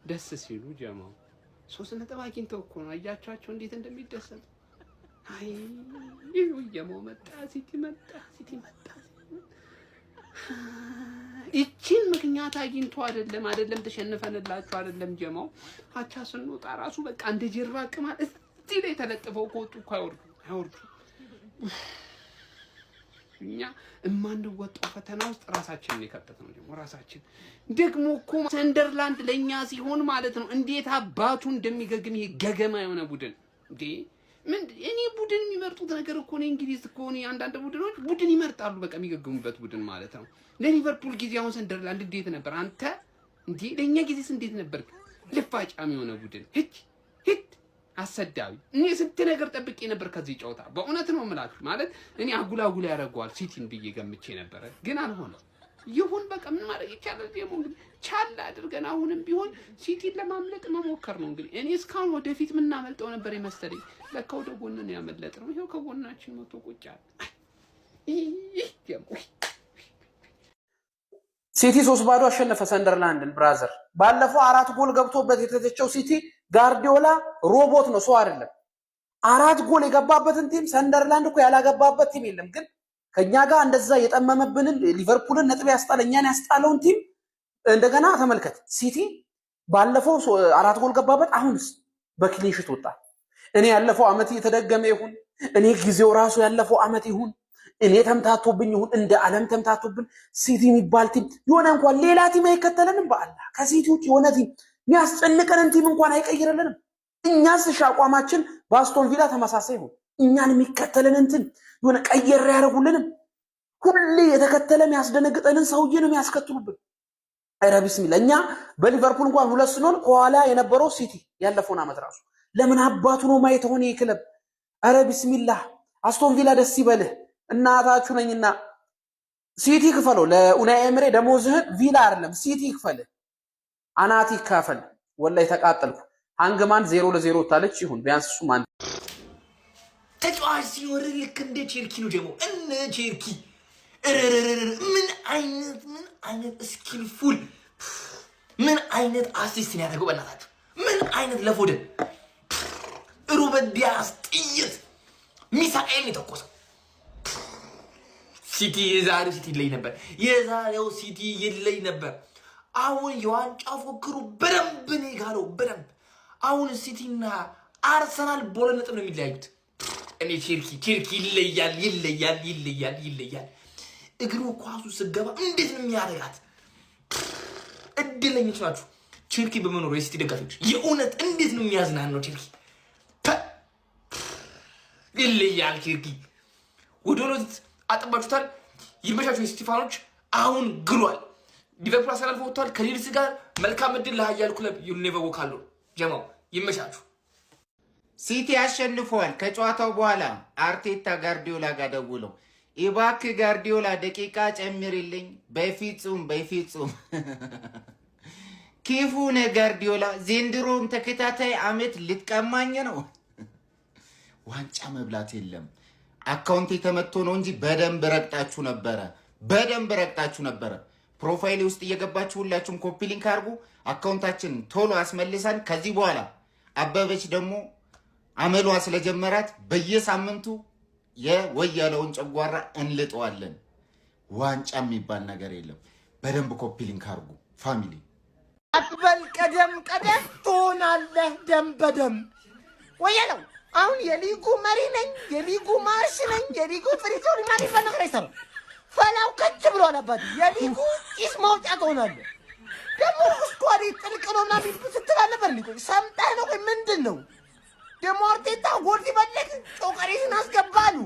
ደስ ሲሉ ጀማው 3 ነጥብ አግኝተው እኮ ነው። አያቻቸው እንዴት እንደሚደሰቱ። አይ ጀማው መጣ፣ ሲቲ መጣ። ይቺን ምክንያት አግኝቶ አይደለም ተሸንፈንላችሁ አይደለም ጀማው አቻ ስንወጣ ራሱ በቃ እንደ ጅራቅ ማለት እዚህ ላይ ተለጥፈው ከወጡ እኮ አይወርዱ። እኛ እማንወጣው ፈተና ውስጥ ራሳችንን የከተትነው ራሳችን ደግሞ እኮ ሰንደርላንድ ለኛ ሲሆን ማለት ነው እንዴት አባቱ እንደሚገግም ይሄ ገገማ የሆነ ቡድን እንዴ እኔ ቡድን የሚመርጡት ነገር እኮ ነው። እንግሊዝ እኮ ነው አንዳንድ ቡድኖች ቡድን ይመርጣሉ በቃ የሚገግሙበት ቡድን ማለት ነው። ለሊቨርፑል ጊዜ አሁን ሰንደርላንድ እንዴት ነበር አንተ እንዴ? ለኛ ጊዜስ እንዴት ነበር? ልፋጫም የሆነ ቡድን ሂድ አሰዳዊ። እኔ ስንት ነገር ጠብቄ ነበር ከዚህ ጨዋታ በእውነት ነው የምላችሁ። ማለት እኔ አጉላጉላ ያደርገዋል ሲቲን ብዬ ገምቼ ነበር፣ ግን አልሆነም። ይሁን በቃ ምን ማድረግ ይቻላል? ደግሞ ቻል አድርገን አሁንም ቢሆን ሲቲን ለማምለጥ መሞከር ነው። እንግዲህ እኔ እስካሁን ወደፊት ምናመልጠው ነበር የመሰለኝ፣ ለካ ወደ ጎን ነው ያመለጥነው። ይሄው ከጎናችን መቶ ቁጭ አለ። ሲቲ 3-0 አሸነፈ ሰንደርላንድን። ብራዘር ባለፈው 4 ጎል ገብቶበት የተተቸው ሲቲ ጋርዲዮላ ሮቦት ነው፣ ሰው አይደለም። 4 ጎል የገባበትን ቲም ሰንደርላንድ እኮ ያላገባበት ቲም የለም። ግን ከኛ ጋር እንደዛ የጠመመብንን ሊቨርፑልን ነጥብ ያስጣለኛን ያስጣለውን ቲም እንደገና ተመልከት። ሲቲ ባለፈው 4 ጎል ገባበት፣ አሁንስ በክሊንሽት ወጣ። እኔ ያለፈው አመት የተደገመ ይሁን እኔ ጊዜው ራሱ ያለፈው አመት ይሁን እኔ ተምታቶብኝ ይሁን እንደ ዓለም ተምታቶብን ሲቲ የሚባል ቲም የሆነ እንኳን ሌላ ቲም አይከተለንም። በአላህ ከሲቲ ውጭ የሆነ ቲም የሚያስጨንቀንን ቲም እንኳን አይቀይርልንም። እኛስ አቋማችን በአስቶን ቪላ ተመሳሳይ ይሁን እኛን የሚከተለንን ቲም የሆነ ቀየር ያደርጉልንም። ሁሌ የተከተለ የሚያስደነግጠንን ሰውዬ ነው የሚያስከትሉብን። ኧረ ቢስሚላህ እኛ በሊቨርፑል እንኳን 2 ስንሆን ከኋላ የነበረው ሲቲ ያለፈውን አመት ራሱ ለምን አባቱ ነው ማየት ሆነ ይክለብ። ኧረ ቢስሚላህ አስቶን ቪላ ደስ ይበልህ እናታችሁ ነኝና ሲቲ ክፈለው ለኡናይ ኤምሬ ደሞዝህን ቪላ አይደለም ሲቲ ክፈልህ አናቲ ካፈል። ወላይ ተቃጠልኩ። ሃንግማን 0-0 ታለች። ይሁን ቢያንስ እሱ ማን ተጫዋች ሲኖር ልክ እንደ ቼልሲ ነው ደግሞ እነ ቼልሲ ምን አይነት ስኪልፉል ምን አይነት አሲስት ነው ያደረገው በእናታችሁ። ምን አይነት ለፎደን ሩበን ዲያስ ጥይት ሚሳኤል የተኮሰው ሲቲ የዛሬው ሲቲ ይለይ ነበር። የዛሬው ሲቲ ይለይ ነበር። አሁን የዋንጫ ፉክክሩ በደንብ ነው ጋለው በደንብ። አሁን ሲቲና አርሰናል በሁለት ነጥብ ነው የሚለያዩት። እኔ ቼልሲ ይለያል። እግሩ ኳሱ ስገባ እንዴት ነው የሚያደርጋት? እድለኞች ናችሁ ቼልሲ በመኖሩ የሲቲ ደጋፊዎች። የእውነት እንዴት ነው የሚያዝናናው ቼልሲ። ይለያል ቼልሲ። ወዶሎት አጥባችሁታል። ይመሻችሁ የሲቲፋኖች። አሁን ግሏል። ሊቨርፑል አሰላልፎ ወጥቷል ከሊድስ ጋር። መልካም እድል ለሀያል ክለብ ዩኒቨርሲቲ ካሉ ጀማው ይመሻችሁ። ሲቲ አሸንፏል። ከጨዋታው በኋላ አርቴታ ጋርዲዮላ ጋር ደውለው እባክህ ጋርዲዮላ ደቂቃ ጨምርልኝ። በፍጹም ኪፉ ነህ ጋርዲዮላ፣ ዘንድሮም ተከታታይ አመት ልትቀማኝ ነው። ዋንጫ መብላት የለም አካውንት የተመቶ ነው እንጂ በደንብ ረግጣችሁ ነበረ። ፕሮፋይል ውስጥ እየገባችሁ ሁላችሁም ኮፒ ሊንክ አድርጉ። አካውንታችን ቶሎ አስመልሳን። ከዚህ በኋላ አበበች ደግሞ አመሏ ስለጀመራት በየሳምንቱ የወያለውን ጨጓራ እንልጠዋለን። ዋንጫ የሚባል ነገር የለም። በደንብ ኮፒ ሊንክ አድርጉ ፋሚሊ። አትበል ቀደም ትሆናለህ ደም በደም ወያለው። አሁን የሊጉ መሪ ነኝ፣ የሊጉ ማርሽ ነኝ፣ የሊጉ ፍሪቶሪ ማን ይፈነቅ አይሰራ ፈላው ከች ብሎ ነበር። የሊጉ ጭስ ማውጫ ትሆናለህ። ደግሞ ስኳሪ ጥልቅ ነው ምናምን ስትል ነበር። ሊጉ ሰምጠህ ነው ወይ ምንድን ነው? ደግሞ አርቴታ ጎል ሲበልግ ጮቀሬትን አስገባሉ።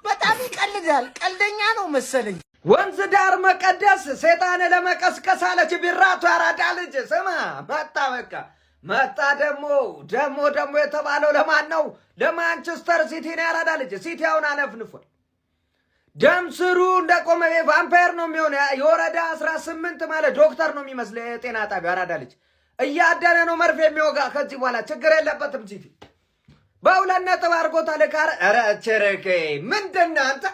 በጣም ይቀልዳል። ቀልደኛ ነው መሰለኝ። ወንዝ ዳር መቀደስ ሰይጣን ለመቀስቀስ አለች ቢራቱ ያራዳ ልጅ። ስማ መጣ፣ በቃ መጣ። ደግሞ የተባለው ለማን ነው? ለማንቸስተር ሲቲ ነው። ያራዳ ልጅ ሲቲ አሁን አነፍንፏል። ደም ስሩ እንደቆመ ቫምፓየር ነው የሚሆነው። የወረዳ 18 ማለት ዶክተር ነው የሚመስለው የጤና ጣቢያ። ያራዳ ልጅ እያደነ ነው መርፌ የሚወጋ። ከዚህ በኋላ ችግር የለበትም ሲቲ። በሁለት ነጥብ አድርጎታል። ቃር ኧረ ቸረኬ ምንድን ነህ አንተ?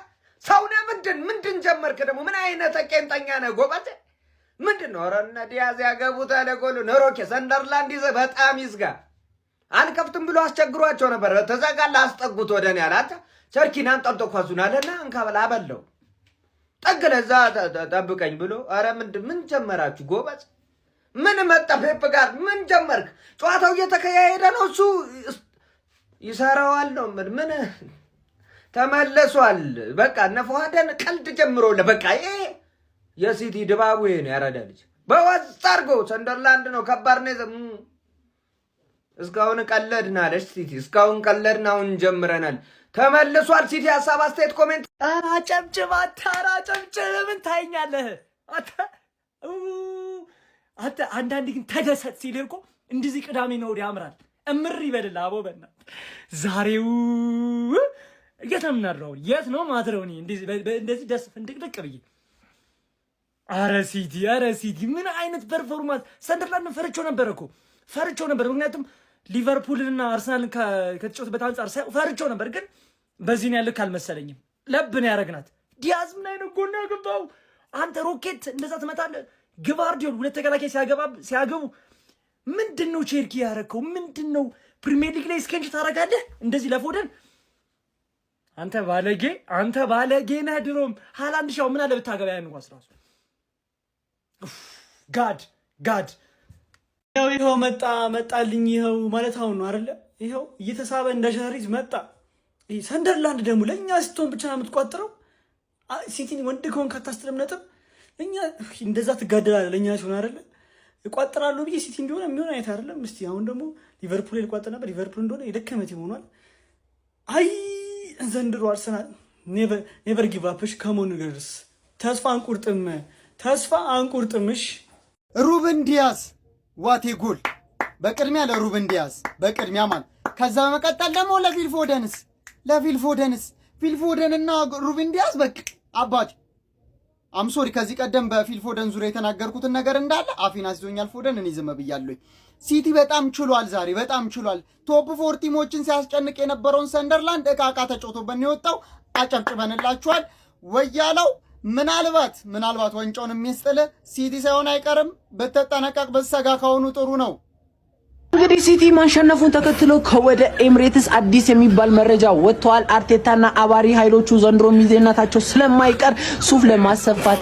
ሰው ነህ ምንድን ጀመርክ ደግሞ? ምን አይነት ቄንጠኛ ነህ ጎበዝ? ምንድን ነው? ኧረ እነ ዲያዝ ያገቡታል ጎሉን። ሮኬ ሰንደርላንድ ይዘህ በጣም ይዝጋ። አልከፍትም ብሎ አስቸግሯቸው ነበር። ተዘጋላ አስጠጉት ወደ እኔ አላታ ቸርኪናን ጠብጦ ኳሱን አለና እንካበላ አበለው ጠግ ለዛ ጠብቀኝ ብሎ። ኧረ ምን ጀመራችሁ ጎበዝ? ምን መጣ ፔፕ ጋር ምን ጀመርክ? ጨዋታው እየተካሄደ ነው። እሱ ይሰራዋል ነው ምን ተመለሷል። በቃ እነ ፉአድን ቀልድ ጀምሮለ በቃ ይሄ የሲቲ ድባቡ ይሄ ነው። ያረዳ ልጅ በወዝ አድርጎ ሰንደርላንድ ነው ከባድ ነው። እስካሁን ቀለድን አለች ሲቲ። እስካሁን ቀለድን፣ አሁን ጀምረናል። ተመልሷል ሲቲ። ሀሳብ አስተያየት ኮሜንት አጨብጭብ አታራ ጨብጭብ። ምን ታይኛለህ አንተ? አንዳንድ ግን ተደሰት ሲልህ እኮ እንደዚህ ቅዳሜ ነው ያምራል። እምር ይበልልህ አቦ በእናትህ። ዛሬው የት ነው የምናድረው? የት ነው ማድረው? እኔ እንደዚህ ደስ ፍንድቅድቅ ብዬ አረ ሲቲ ምን አይነት ፐርፎርማንስ! ሰንደርላንድ ፈርቼው ነበር እኮ ፈርቼው ነበር። ምክንያቱም ሊቨርፑልና አርሰናልን ከተጫወቱበት አንጻር ፈርቼው ነበር። ግን በዚህ ነው ያልክ አልመሰለኝም። ለብን ያረግናት ዲያዝ ምን አይነት ጎን ያገባው! አንተ ሮኬት እንደዛ ትመታለህ። ግቫርዲዮል ሁለት ተከላካይ ሲያገቡ ምንድነው ቼርኪ ያረከው? ምንድነው ፕሪሚየር ሊግ ላይ ስኬንጅ ታረጋለህ እንደዚህ ለፎደን? አንተ ባለጌ ነህ። ድሮም ሃላንድ ሻው ምን አለ ብታገባ ያን ኳስ ራሱ ጋድ ይኸው መጣልኝ። ይኸው ማለት አሁን ነው አይደለ? ይኸው እየተሳበ እንደ ሸሪዝ መጣ። ሰንደርላንድ ደግሞ ለእኛ ስትሆን ብቻ ነው የምትቋጥረው። ሲቲን ወንድ ከሆን ካታስትለም ነጥብ እኛ እንደዛ ትጋደላለህ። ለእኛ ሲሆን አይደለ እቋጥራለሁ ብዬ ሲቲ እንዲሆነ የሚሆን አይነት አይደለም። እስቲ አሁን ደግሞ ሊቨርፑል ሊቋጥር ነበር። ሊቨርፑል እንደሆነ የደከመ ቲም ሆኗል። አይ ዘንድሮ አርሰናል ኔቨር ጊቭ አፕሽ ከሞን ገርስ ተስፋ አንቁርጥምሽ። ሩበን ዲያዝ ዋቴ ጎል! በቅድሚያ ለሩበን ዲያዝ በቅድሚያ ማለት ከዛ በመቀጠል ደግሞ ለፊልፎደንስ ፊልፎደንና ሩበን ዲያዝ በቃ አባቴ አምሶሪ ከዚህ ቀደም በፊልፎደን ዙሪያ የተናገርኩትን ነገር እንዳለ አፌን አስይዞኛል። ፎደን እኔ ዝም ብያለሁ። ሲቲ በጣም ችሏል፣ ዛሬ በጣም ችሏል። ቶፕ ፎር ቲሞችን ሲያስጨንቅ የነበረውን ሰንደርላንድ እቃ ተጫውቶበት ነው የወጣው። አጨብጭበንላችኋል። ወያለው ምናልባት ዋንጫውን የሚስጥል ሲቲ ሳይሆን አይቀርም። በተጠነቀቅ በሰጋ ከሆኑ ጥሩ ነው። እንግዲህ ሲቲ ማሸነፉን ተከትሎ ከወደ ኤምሬትስ አዲስ የሚባል መረጃ ወጥቷል። አርቴታና አባሪ ኃይሎቹ ዘንድሮ ሚዜናታቸው ስለማይቀር ሱፍ ለማሰፋት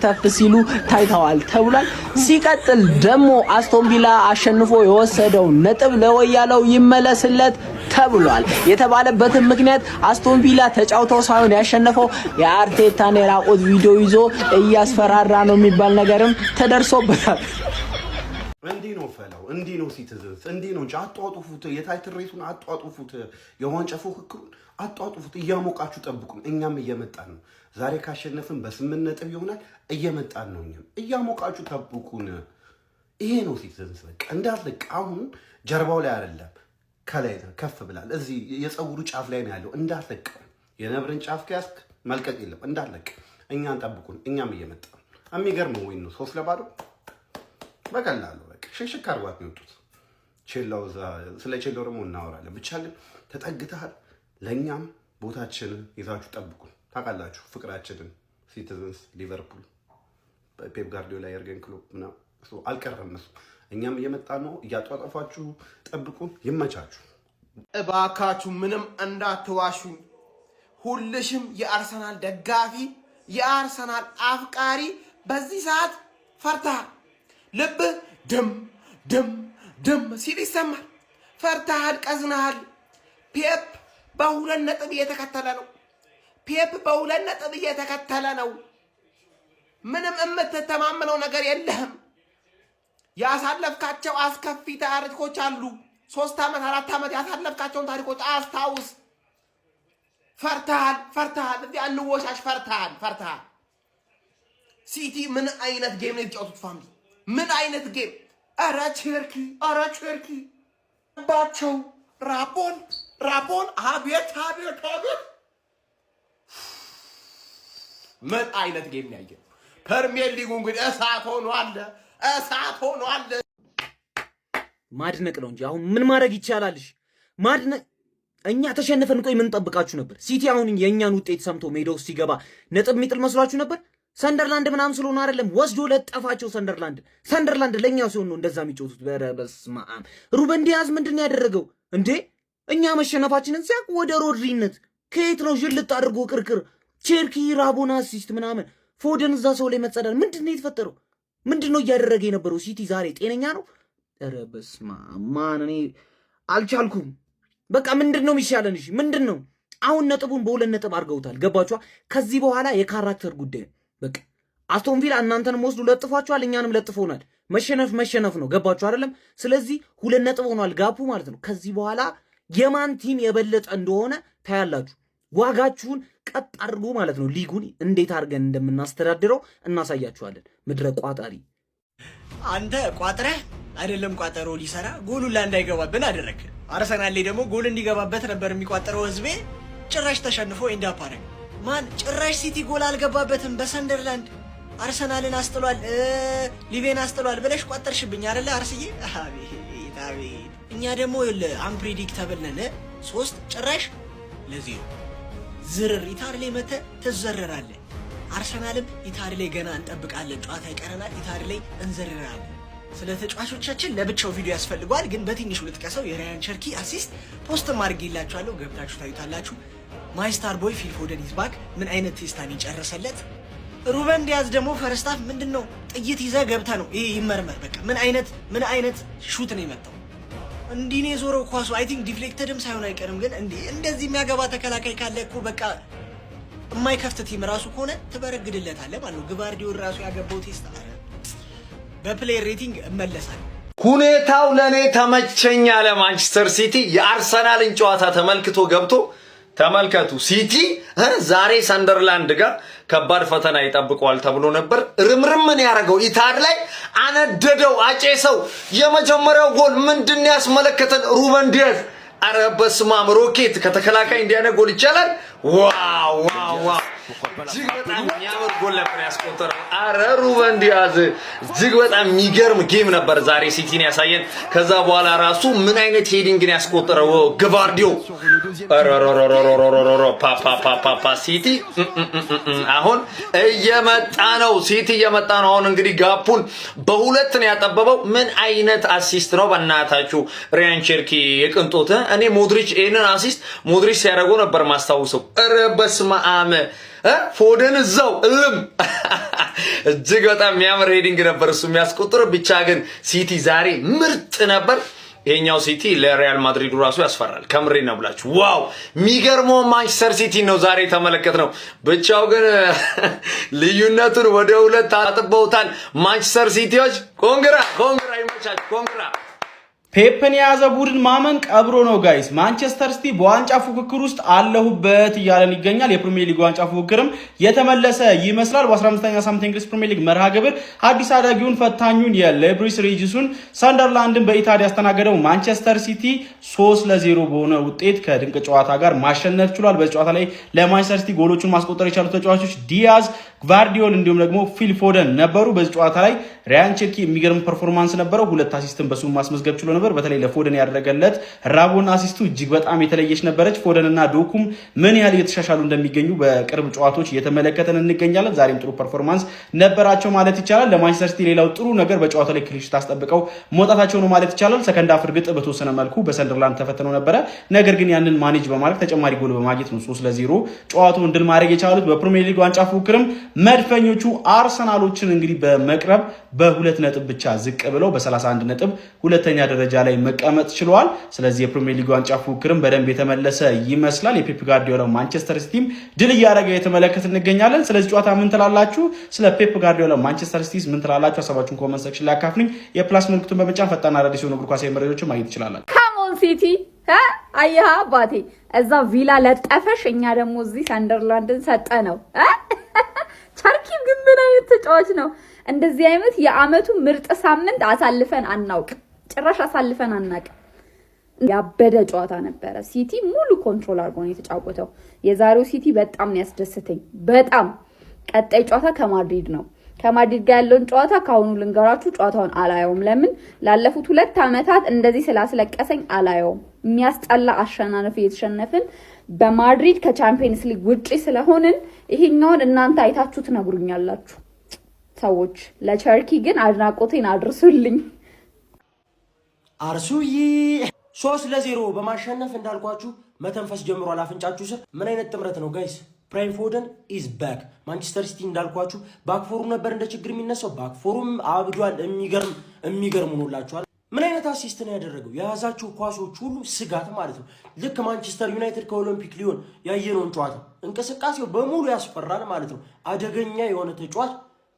ተፍ ሲሉ ታይተዋል ተብሏል። ሲቀጥል ደግሞ አስቶን ቪላ አሸንፎ የወሰደው ነጥብ ለወያለው ይመለስለት ተብሏል። የተባለበትም ምክንያት አስቶን ቪላ ተጫውተው ሳይሆን ያሸነፈው የአርቴታን የራቆት ቪዲዮ ይዞ እያስፈራራ ነው የሚባል ነገርም ተደርሶበታል። እንዲህ ነው ፈላው፣ እንዲህ ነው ሲቲዝንስ፣ እንዲህ ነው እንጂ አጧጡፉት፣ የታይትል ሬሱን አጧጡፉት፣ የዋንጫ ፉክክሩን አጧጡፉት። እያሞቃችሁ ጠብቁን፣ እኛም እየመጣን ነው። ዛሬ ካሸነፍን በ8 ነጥብ ይሆናል። እየመጣን ነው። እኛም እያሞቃችሁ ጠብቁን። ይሄ ነው ሲቲዝንስ። በቃ እንዳትለቅ። አሁን ጀርባው ላይ አይደለም ከላይ ከፍ ብላል። እዚህ የፀጉሩ ጫፍ ላይ ነው ያለው። እንዳትለቅ። የነብርን ጫፍ ከያዝክ መልቀቅ የለም። እንዳትለቅ። እኛን ጠብቁን፣ እኛም እየመጣን ነው። የሚገርመው ወይ ነው 3-0 በቀላሉ በቃ ሽሽክ አርጓት ነው የወጡት። ስለ ቼላው ደግሞ እናወራለን። ብቻ ግን ተጠግተሃል። ለእኛም ቦታችንን ይዛችሁ ጠብቁን። ታውቃላችሁ ፍቅራችንን። ሲቲዝንስ፣ ሊቨርፑል፣ ፔፕ ጋርዲዮላ፣ የርገን ክሎፕ ምናምን አልቀረም እነሱ። እኛም እየመጣን ነው። እያጧጠፏችሁ ጠብቁን። ይመቻችሁ። እባካችሁ ምንም እንዳትዋሹኝ። ሁልሽም የአርሰናል ደጋፊ የአርሰናል አፍቃሪ በዚህ ሰዓት ፈርተሃል። ልብህ ድም ሲል ይሰማል። ፈርተሃል፣ ቀዝነሃል። ፔፕ በ2 ነጥብ እየተከተለ ነው። ምንም የምትተማመነው ነገር የለህም። ያሳለፍካቸው አስከፊ ታሪኮች አሉ። 3 ዓመት 4 ዓመት ያሳለፍካቸውን ታሪኮች አስታውስ። ፈርተሃል። እዚህ አንወሻሽ። ፈርተሃል። ሲቲ ምን አይነት ጌም ነው የተጫወቱት? ፋሚሊ ምን አይነት ጌም! አረ ቸርኪ ባቸው ራቦን አቤት! ምን አይነት ጌም ነው ያየው? ፕሪሚየር ሊጉ እንግዲህ እሳት ሆኗል። ማድነቅ ነው እንጂ አሁን ምን ማድረግ ይቻላልሽ? ማድነቅ። እኛ ተሸንፈን ቆይ ምን ጠብቃችሁ ነበር? ሲቲ አሁን የእኛን ውጤት ሰምቶ ሜዳ ውስጥ ሲገባ ነጥብ የሚጥል መስሏችሁ ነበር? ሰንደርላንድ ምናምን ስለሆነ አይደለም ወስዶ ለጠፋቸው። ሰንደርላንድ ለኛው ሲሆን ነው እንደዛ የሚጮቱት። በስመ አብ ሩበን ዲያዝ ምንድን ያደረገው እንዴ? እኛ መሸነፋችንን ሲያቅ ወደ ሮድሪነት ከየት ነው ጅልጥ አድርጎ ቅርቅር ቼርኪ ራቦና አሲስት ምናምን ፎደን እዛ ሰው ላይ መጸዳል። ምንድነው የተፈጠረው? ምንድነው እያደረገ የነበረው? ሲቲ ዛሬ ጤነኛ ነው? ኧረ በስመ አብ ማን እኔ አልቻልኩም። በቃ ምንድነው የሚሻለን? እሺ ምንድነው? አሁን ነጥቡን በሁለት ነጥብ አድርገውታል። ገባችኋ? ከዚህ በኋላ የካራክተር ጉዳይ በቃ አስቶን ቪላ እናንተንም ወስዱ ለጥፏችኋል፣ እኛንም ለጥፎናል። መሸነፍ ነው። ገባችሁ አይደለም? ስለዚህ ሁለት ነጥብ ሆኗል ጋፑ ማለት ነው። ከዚህ በኋላ የማን ቲም የበለጠ እንደሆነ ታያላችሁ። ዋጋችሁን ቀጥ አድርጎ ማለት ነው። ሊጉን እንዴት አድርገን እንደምናስተዳድረው እናሳያችኋለን። ምድረ ቋጣሪ አንተ ቋጥረህ አይደለም ቋጠሮ ሊሰራ ጎሉላ እንዳይገባብን አደረክ። አርሰናል ላይ ደግሞ ጎል እንዲገባበት ነበር የሚቋጠረው ህዝቤ። ጭራሽ ተሸንፎ ኤንዳፕ አደረገ። ማን ጭራሽ ሲቲ ጎል አልገባበትም በሰንደርላንድ አርሰናልን አስጥሏል፣ ሊቬን አስጥሏል ብለሽ ቋጠርሽብኝ አይደለ አርስዬ? አቤት እኛ ደግሞ አንፕሬዲክተብል ነን። 3 ጭራሽ ለዚህ ዝርር ኢታር ላይ መተ ትዘረራለህ። አርሰናልም ኢታር ላይ ገና እንጠብቃለን፣ ጨዋታ ይቀረናል፣ ኢታር ላይ እንዘረራለን። ስለ ተጫዋቾቻችን ለብቻው ቪዲዮ ያስፈልገዋል፣ ግን በትንሹ ልጥቀሰው። የራያን ቸርኪ አሲስት ፖስት ማድርጌላችኋለሁ፣ ገብታችሁ ታዩታላችሁ። ማይ ስታር ቦይ ፊል ፎደን ኢዝ ባክ። ምን አይነት ቴስታን ይጨረሰለት። ሩበን ዲያዝ ደግሞ ፈርስታፍ ምንድነው ጥይት ይዘ ገብተ ነው ይሄ ይመርመር። በቃ ምን አይነት ሹት ነው የመጣው? እንዲህ ነው የዞረው ኳሱ። አይ ቲንክ ዲፍሌክተድም ሳይሆን አይቀርም። ግን እንደዚህ የሚያገባ ተከላካይ ካለ እኮ በቃ የማይከፍት ቲም ራሱ ከሆነ ትበረግድለታለህ ማለት ነው። ግቫርዲዮል ራሱ ያገባው ቴስት አረ በፕሌየር ሬቲንግ እመለሳለሁ። ሁኔታው ለኔ ተመቸኛ። ለማንቸስተር ሲቲ የአርሰናልን ጨዋታ ተመልክቶ ገብቶ ተመልከቱ። ሲቲ ዛሬ ሰንደርላንድ ጋር ከባድ ፈተና ይጠብቀዋል ተብሎ ነበር። ርምርምን ያደረገው ኢታድ ላይ አነደደው፣ አጨሰው። የመጀመሪያው ጎል ምንድን ያስመለከተን? ሩበን ዲያዝ። አረ በስመ አብ ሮኬት ከተከላካይ እንዲያነ ጎል ይቻላል? ዋው ዋው ዋው! እጅግ በጣም የሚያምር ጎል ነበር ያስቆጠረው። አረ ሩበን ዲያዝ እጅግ በጣም የሚገርም ጌም ነበር ዛሬ ሲቲን ያሳየን። ከዛ በኋላ ራሱ ምን አይነት ሄዲንግን ያስቆጠረው ግቫርዲዮ። ፓፓፓፓፓ ሲቲ አሁን እየመጣ ነው። ሲቲ እየመጣ ነው። አሁን እንግዲህ ጋፑን በሁለት ነው ያጠበበው። ምን አይነት አሲስት ነው በእናታችሁ! ሪያን ቸርኪ የቅንጦት። እኔ ሞድሪች ይሄንን አሲስት ሞድሪች ሲያደርገው ነበር ማስታውሰው። ኧረ በስመ አብ ፎደን እዛው እጅግ በጣም የሚያምር ሄዲንግ ነበር እሱ የሚያስቆጥረው። ብቻ ግን ሲቲ ዛሬ ምርጥ ነበር። ይሄኛው ሲቲ ለሪያል ማድሪዱ ራሱ ያስፈራል። ከምሬ ነው ብላችሁ ዋው! የሚገርመው ማንቸስተር ሲቲ ነው ዛሬ የተመለከትነው። ብቻው ግን ልዩነቱን ወደ 2 አጥበውታል ማንቸስተር ሲቲዎች። ኮንግራ ይመቻችሁ። ኮንግራ ፔፕን የያዘ ቡድን ማመን ቀብሮ ነው ጋይስ። ማንቸስተር ሲቲ በዋንጫ ፉክክር ውስጥ አለሁበት እያለን ይገኛል። የፕሪሚየር ሊግ ዋንጫ ፉክክርም የተመለሰ ይመስላል። በ15ኛ ሳምንት እንግሊዝ ፕሪሚየር ሊግ መርሃ ግብር አዲስ አዳጊውን ፈታኙን የሌብሪስ ሬጂሱን ሰንደርላንድን በኢታድ ያስተናገደው ማንቸስተር ሲቲ 3-0 በሆነ ውጤት ከድንቅ ጨዋታ ጋር ማሸነፍ ችሏል። በዚህ ጨዋታ ላይ ለማንቸስተር ሲቲ ጎሎቹን ማስቆጠር የቻሉ ተጫዋቾች ዲያዝ፣ ግቫርዲዮል እንዲሁም ደግሞ ፊል ፎደን ነበሩ። በዚህ ጨዋታ ላይ ራያን ቸርኪ የሚገርም ፐርፎርማንስ ነበረው። 2 አሲስትን በሱ ማስመዝገብ ችሎ ነበር። በተለይ ለፎደን ያደረገለት ራቦና አሲስቱ እጅግ በጣም የተለየች ነበረች። ፎደንና ዶኩም ምን ያህል እየተሻሻሉ እንደሚገኙ በቅርብ ጨዋታዎች እየተመለከተን እንገኛለን። ዛሬም ጥሩ ፐርፎርማንስ ነበራቸው ማለት ይቻላል። ለማንቸስተር ሲቲ ሌላው ጥሩ ነገር በጨዋታው ላይ ክሊንሺት አስጠብቀው መውጣታቸው ነው ማለት ይቻላል። ሰከንድ አፍ እርግጥ በተወሰነ መልኩ በሰንደርላንድ ተፈትነው ነበረ። ነገር ግን ያንን ማኔጅ በማድረግ ተጨማሪ ጎል በማግኘት ነው 3-0 ጨዋታውን ድል ማድረግ የቻሉት። በፕሪሚየር ሊግ ዋንጫ ፉክክርም መድፈኞቹ አርሰናሎችን እንግዲህ በመቅረብ በ2 ነጥብ ብቻ ዝቅ ብለው በ31 ነጥብ ሁለተኛ ደረጃ ላይ መቀመጥ ችለዋል። ስለዚህ የፕሪሚየር ሊግ ዋንጫ ፉክክርም በደንብ የተመለሰ ይመስላል። የፔፕ ጋርዲዮላ ማንቸስተር ሲቲም ድል እያደረገ የተመለከት እንገኛለን። ስለዚህ ጨዋታ ምን ትላላችሁ? ስለ ፔፕ ጋርዲዮላ ማንቸስተር ሲቲስ ምን ትላላችሁ? ሀሳባችሁን ኮመንት ሴክሽን ላይ አካፍሉኝ። የፕላስ ምልክቱን በመጫን ፈጣን አዳዲስ የሆኑ እግር ኳስ መረጃዎችን ማግኘት ትችላላችሁ። ካሞን ሲቲ አየህ አባቴ እዛ ቪላ ለጠፈሽ፣ እኛ ደግሞ እዚህ ሰንደርላንድን ሰጠ ነው። ቸርኪ ግን ምን አይነት ተጫዋች ነው? እንደዚህ አይነት የአመቱ ምርጥ ሳምንት አሳልፈን አናውቅም። ጭራሽ አሳልፈን አናውቅም። ያበደ ጨዋታ ነበረ። ሲቲ ሙሉ ኮንትሮል አድርጎ ነው የተጫወተው። የዛሬው ሲቲ በጣም ነው ያስደስተኝ። በጣም ቀጣይ ጨዋታ ከማድሪድ ነው። ከማድሪድ ጋር ያለውን ጨዋታ ካሁኑ ልንገራችሁ፣ ጨዋታውን አላየውም። ለምን ላለፉት 2 ዓመታት እንደዚህ ስላስለቀሰኝ አላየውም። የሚያስጠላ አሸናነፍ እየተሸነፍን በማድሪድ ከቻምፒየንስ ሊግ ውጪ ስለሆንን ይሄኛውን እናንተ አይታችሁ ትነግሩኛላችሁ። ሰዎች ለቸርኪ ግን አድናቆቴን አድርሱልኝ። አርሱዬ 3-0 በማሸነፍ እንዳልኳችሁ መተንፈስ ጀምሯል አፍንጫችሁ ስር። ምን አይነት ጥምረት ነው ጋይስ? ፕራይም ፎደን ኢዝ ባክ። ማንቸስተር ሲቲ እንዳልኳችሁ ባክፎሩ ነበር እንደ ችግር የሚነሳው፣ ባክፎሩም አብዷል። የሚገርም ሆኖላችኋል። ምን አይነት አሲስት ነው ያደረገው? የያዛቸው ኳሶች ሁሉ ስጋት ማለት ነው። ልክ ማንቸስተር ዩናይትድ ከኦሎምፒክ ሊዮን ያየነውን ጨዋታ እንቅስቃሴው በሙሉ ያስፈራል ማለት ነው። አደገኛ የሆነ ተጫዋች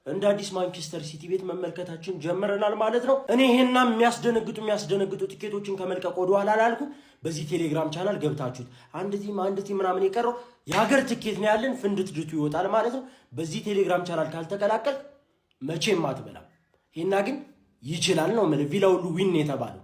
እንደ አዲስ ማንቸስተር ሲቲ ቤት መመልከታችን ጀምረናል ማለት ነው። እኔ ይሄና የሚያስደነግጡ ቲኬቶችን ከመልቀቅ ወደኋላ አላልኩም። በዚህ ቴሌግራም ቻናል ገብታችሁት አንድ ቲም ምናምን የቀረው የሀገር ትኬት ነው ያለን፣ ፍንድትድቱ ይወጣል ማለት ነው። በዚህ ቴሌግራም ቻናል ካልተቀላቀል መቼም አትበላም። ይሄና ግን ይችላል ነው ማለት ቪላ ሁሉ ዊን የተባለው